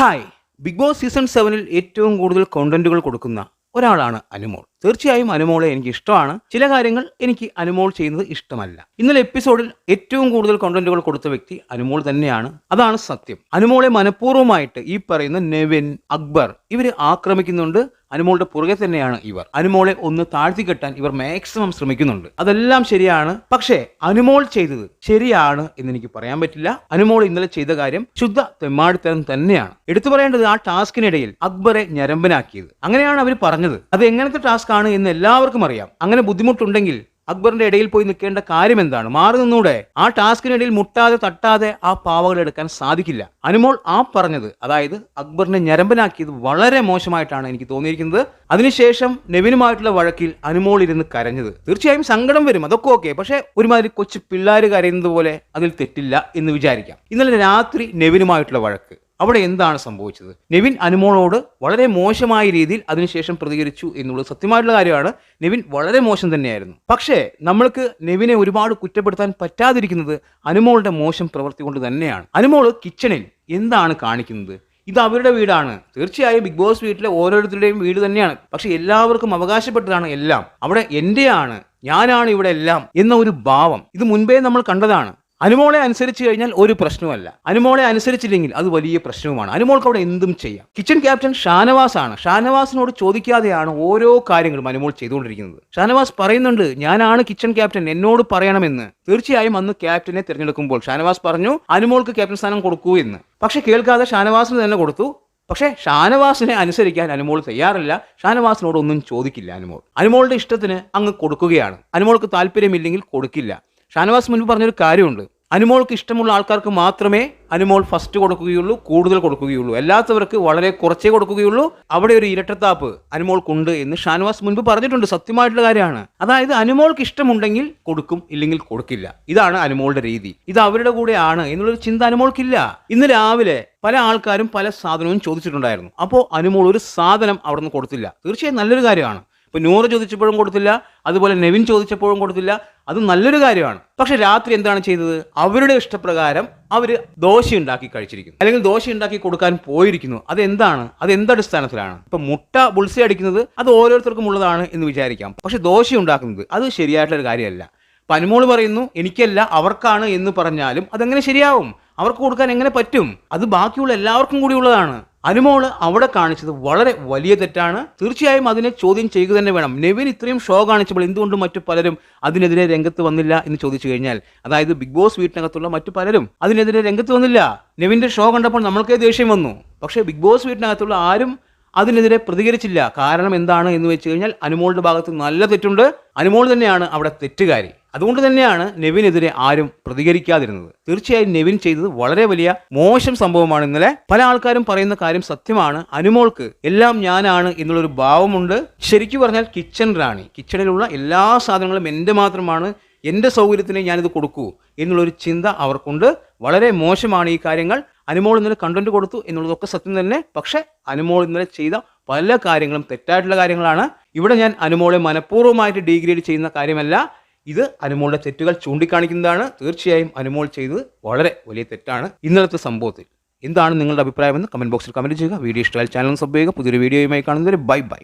Hi, big boss season 7-ൽ ഏറ്റവും കൂടുതൽ കോണ്ടന്റുകൾ കൊടുക്കുന്ന ഒരാളാണ് അനുമോൾ. തീർച്ചയായും അനുമോളെ എനിക്ക് ഇഷ്ടമാണ്. ചില കാര്യങ്ങൾ എനിക്ക് അനുമോൾ ചെയ്യുന്നത് ഇഷ്ടമല്ല. ഇന്നലെ എപ്പിസോഡിൽ ഏറ്റവും കൂടുതൽ കോണ്ടന്റുകൾ കൊടുത്ത വ്യക്തി അനുമോൾ തന്നെയാണ്. അതാണ് സത്യം. അനുമോളെ മനഃപൂർവ്വമായിട്ട് ഈ പറയുന്ന നെവിൻ, അക്ബർ ഇവര് ആക്രമിക്കുന്നുണ്ട്. അനുമോളുടെ പുറകെ തന്നെയാണ് ഇവർ. അനുമോളെ ഒന്ന് താഴ്ത്തിക്കെട്ടാൻ ഇവർ മാക്സിമം ശ്രമിക്കുന്നുണ്ട്. അതെല്ലാം ശരിയാണ്. പക്ഷേ അനുമോൾ ചെയ്തത് ശരിയാണ് എന്ന് എനിക്ക് പറയാൻ പറ്റില്ല. അനുമോൾ ഇന്നലെ ചെയ്ത കാര്യം ശുദ്ധ തെമ്മാടിത്തരം തന്നെയാണ്. എടുത്തു പറയേണ്ടത് ആ ടാസ്കിനിടയിൽ അക്ബറെ ഞരമ്പനാക്കിയത്. അങ്ങനെയാണ് അവർ പറഞ്ഞത്. അത് എങ്ങനത്തെ ടാസ്ക് ആണ് എന്ന് എല്ലാവർക്കും അറിയാം. അങ്ങനെ ബുദ്ധിമുട്ടുണ്ടെങ്കിൽ അക്ബറിന്റെ ഇടയിൽ പോയി നിൽക്കേണ്ട കാര്യം എന്താണ്? മാറി നിന്നൂടെ? ആ ടാസ്കിനിടയിൽ മുട്ടാതെ തട്ടാതെ ആ പാവകൾ എടുക്കാൻ സാധിക്കില്ല. അനുമോൾ ആ പറഞ്ഞത്, അതായത് അക്ബറിനെ ഞരമ്പനാക്കിയത് വളരെ മോശമായിട്ടാണ് എനിക്ക് തോന്നിയിരിക്കുന്നത്. അതിനുശേഷം നെവിനുമായിട്ടുള്ള വഴക്കിൽ അനുമോൾ ഇരുന്ന് കരഞ്ഞത് തീർച്ചയായും സങ്കടം വരും. അതൊക്കെ ഓക്കെ. പക്ഷെ ഒരുമാതിരി കൊച്ചു പിള്ളേർ കരയുന്നത് പോലെ അതിൽ തെറ്റില്ല എന്ന് വിചാരിക്കാം. ഇന്നലെ രാത്രി നെവിനുമായിട്ടുള്ള വഴക്ക്, അവിടെ എന്താണ് സംഭവിച്ചത്? നെവിൻ അനുമോളോട് വളരെ മോശമായ രീതിയിൽ അതിനുശേഷം പ്രതികരിച്ചു എന്നുള്ളത് സത്യമായിട്ടുള്ള കാര്യമാണ്. നെവിൻ വളരെ മോശം തന്നെയായിരുന്നു. പക്ഷേ നമ്മൾക്ക് നെവിനെ ഒരുപാട് കുറ്റപ്പെടുത്താൻ പറ്റാതിരിക്കുന്നത് അനുമോളുടെ മോശം പ്രവൃത്തി കൊണ്ട് തന്നെയാണ്. അനുമോള് കിച്ചണിൽ എന്താണ് കാണിക്കുന്നത്? ഇത് അവരുടെ വീടാണ്. തീർച്ചയായും ബിഗ് ബോസ് വീട്ടിലെ ഓരോരുത്തരുടെയും വീട് തന്നെയാണ്. പക്ഷെ എല്ലാവർക്കും അവകാശപ്പെട്ടതാണ് എല്ലാം. അവിടെ എന്റെയാണ്, ഞാനാണ് ഇവിടെ എല്ലാം എന്ന ഒരു ഭാവം ഇത് മുൻപേ നമ്മൾ കണ്ടതാണ്. അനുമോളെ അനുസരിച്ച് കഴിഞ്ഞാൽ ഒരു പ്രശ്നമല്ല. അനുമോളെ അനുസരിച്ചില്ലെങ്കിൽ അത് വലിയ പ്രശ്നവുമാണ്. അനുമോൾക്ക് അവിടെ എന്തും ചെയ്യാം. കിച്ചൺ ക്യാപ്റ്റൻ ഷാനവാസ് ആണ്. ഷാനവാസിനോട് ചോദിക്കാതെയാണ് ഓരോ കാര്യങ്ങളും അനുമോൾ ചെയ്തുകൊണ്ടിരിക്കുന്നത്. ഷാനവാസ് പറയുന്നുണ്ട്, ഞാനാണ് കിച്ചൺ ക്യാപ്റ്റൻ, എന്നോട് പറയണമെന്ന്. തീർച്ചയായും അന്ന് ക്യാപ്റ്റനെ തിരഞ്ഞെടുക്കുമ്പോൾ ഷാനവാസ് പറഞ്ഞു അനുമോൾക്ക് ക്യാപ്റ്റൻ സ്ഥാനം കൊടുക്കൂ എന്ന്. പക്ഷെ കേൾക്കാതെ ഷാനവാസിന് തന്നെ കൊടുത്തു. പക്ഷേ ഷാനവാസിനെ അനുസരിക്കാൻ അനുമോൾ തയ്യാറില്ല. ഷാനവാസിനോട് ഒന്നും ചോദിക്കില്ല അനുമോൾ. അനുമോളുടെ ഇഷ്ടത്തിന് അങ്ങ് കൊടുക്കുകയാണ്. അനുമോൾക്ക് താല്പര്യമില്ലെങ്കിൽ കൊടുക്കില്ല. ഷാനവാസ് മുൻപ് പറഞ്ഞൊരു കാര്യമുണ്ട്, അനുമോൾക്ക് ഇഷ്ടമുള്ള ആൾക്കാർക്ക് മാത്രമേ അനുമോൾ ഫസ്റ്റ് കൊടുക്കുകയുള്ളൂ, കൂടുതൽ കൊടുക്കുകയുള്ളൂ. അല്ലാത്തവർക്ക് വളരെ കുറച്ചേ കൊടുക്കുകയുള്ളൂ. അവിടെ ഒരു ഇരട്ടത്താപ്പ് അനുമോൾക്കുണ്ട് എന്ന് ഷാനവാസ് മുൻപ് പറഞ്ഞിട്ടുണ്ട്. സത്യമായിട്ടുള്ള കാര്യമാണ്. അതായത് അനുമോൾക്ക് ഇഷ്ടമുണ്ടെങ്കിൽ കൊടുക്കും, ഇല്ലെങ്കിൽ കൊടുക്കില്ല. ഇതാണ് അനുമോളുടെ രീതി. ഇത് അവരുടെ കൂടെയാണ് എന്നുള്ളൊരു ചിന്ത അനുമോൾക്കില്ല. ഇന്ന് രാവിലെ പല ആൾക്കാരും പല സാധനവും ചോദിച്ചിട്ടുണ്ടായിരുന്നു. അപ്പോൾ അനുമോൾ ഒരു സാധനം അവിടെ നിന്ന് കൊടുത്തില്ല. തീർച്ചയായും നല്ലൊരു കാര്യമാണ്. ഇപ്പോൾ നൂറ് ചോദിച്ചപ്പോഴും കൊടുത്തില്ല, അതുപോലെ നെവിൻ ചോദിച്ചപ്പോഴും കൊടുത്തില്ല. അത് നല്ലൊരു കാര്യമാണ്. പക്ഷെ രാത്രി എന്താണ് ചെയ്തത്? അവരുടെ ഇഷ്ടപ്രകാരം അവർ ദോശ ഉണ്ടാക്കി കഴിച്ചിരിക്കുന്നു, അല്ലെങ്കിൽ ദോശ ഉണ്ടാക്കി കൊടുക്കാൻ പോയിരിക്കുന്നു. അതെന്താണ്? അത് എന്തടിസ്ഥാനത്തിലാണ്? ഇപ്പൊ മുട്ട ബുൾസി അടിക്കുന്നത് അത് ഓരോരുത്തർക്കും ഉള്ളതാണ് എന്ന് വിചാരിക്കാം. പക്ഷെ ദോശ ഉണ്ടാക്കുന്നത് അത് ശരിയായിട്ടുള്ളൊരു കാര്യമല്ല. അപ്പൊ അനുമോൾ പറയുന്നു എനിക്കല്ല അവർക്കാണ് എന്ന് പറഞ്ഞാലും അതെങ്ങനെ ശരിയാവും? അവർക്ക് കൊടുക്കാൻ എങ്ങനെ പറ്റും? അത് ബാക്കിയുള്ള എല്ലാവർക്കും കൂടി ഉള്ളതാണ്. അനുമോള് അവിടെ കാണിച്ചത് വളരെ വലിയ തെറ്റാണ്. തീർച്ചയായും അതിനെ ചോദ്യം ചെയ്യുക തന്നെ വേണം. നെവിൻ ഇത്രയും ഷോ കാണിച്ചപ്പോൾ എന്തുകൊണ്ട് മറ്റു പലരും അതിനെതിരെ രംഗത്ത് വന്നില്ല എന്ന് ചോദിച്ചു കഴിഞ്ഞാൽ, അതായത് ബിഗ് ബോസ് വീട്ടിനകത്തുള്ള മറ്റു പലരും അതിനെതിരെ രംഗത്ത് വന്നില്ല. നെവിൻ്റെ ഷോ കണ്ടപ്പോൾ നമ്മൾക്കേ ദേഷ്യം വന്നു. പക്ഷേ ബിഗ് ബോസ് വീട്ടിനകത്തുള്ള ആരും അതിനെതിരെ പ്രതികരിച്ചില്ല. കാരണം എന്താണ് എന്ന് വെച്ച് കഴിഞ്ഞാൽ അനുമോളുടെ ഭാഗത്ത് നല്ല തെറ്റുണ്ട്. അനുമോൾ തന്നെയാണ് അവിടെ തെറ്റുകാരി. അതുകൊണ്ട് തന്നെയാണ് നെവിനെതിരെ ആരും പ്രതികരിക്കാതിരുന്നത്. തീർച്ചയായും നെവിൻ ചെയ്തത് വളരെ വലിയ മോശം സംഭവമാണ്. ഇന്നലെ പല ആൾക്കാരും പറയുന്ന കാര്യം സത്യമാണ്. അനുമോൾക്ക് എല്ലാം ഞാനാണ് എന്നുള്ളൊരു ഭാവമുണ്ട്. ശരിക്കും പറഞ്ഞാൽ കിച്ചൺ റാണി, കിച്ചണിലുള്ള എല്ലാ സാധനങ്ങളും എൻ്റെ മാത്രമാണ്, എൻ്റെ സൗകര്യത്തിന് ഞാനിത് കൊടുക്കൂ എന്നുള്ളൊരു ചിന്ത അവർക്കുണ്ട്. വളരെ മോശമാണ് ഈ കാര്യങ്ങൾ. അനുമോൾ ഇന്നലെ കണ്ടന്റ് കൊടുത്തു എന്നുള്ളതൊക്കെ സത്യം തന്നെ. പക്ഷെ അനുമോൾ ഇന്നലെ ചെയ്ത പല കാര്യങ്ങളും തെറ്റായിട്ടുള്ള കാര്യങ്ങളാണ്. ഇവിടെ ഞാൻ അനുമോളെ മനഃപൂർവ്വമായിട്ട് ഡീഗ്രേഡ് ചെയ്യുന്ന കാര്യമല്ല. ഇത് അനുമോളുടെ തെറ്റുകൾ ചൂണ്ടിക്കാണിക്കുന്നതാണ്. തീർച്ചയായും അനുമോൾ ചെയ്തത് വളരെ വലിയ തെറ്റാണ് ഇന്നലത്തെ സംഭവത്തിൽ. എന്താണ് നിങ്ങളുടെ അഭിപ്രായമെന്ന് കമന്റ് ബോക്സിൽ കമന്റ് ചെയ്യുക. വീഡിയോ ഇഷ്ടമായാൽ ചാനൽ സബ്സ്ക്രൈബ് ചെയ്യുക. പുതിയൊരു വീഡിയോയുമായി കാണുന്നവരെ ബൈ ബൈ.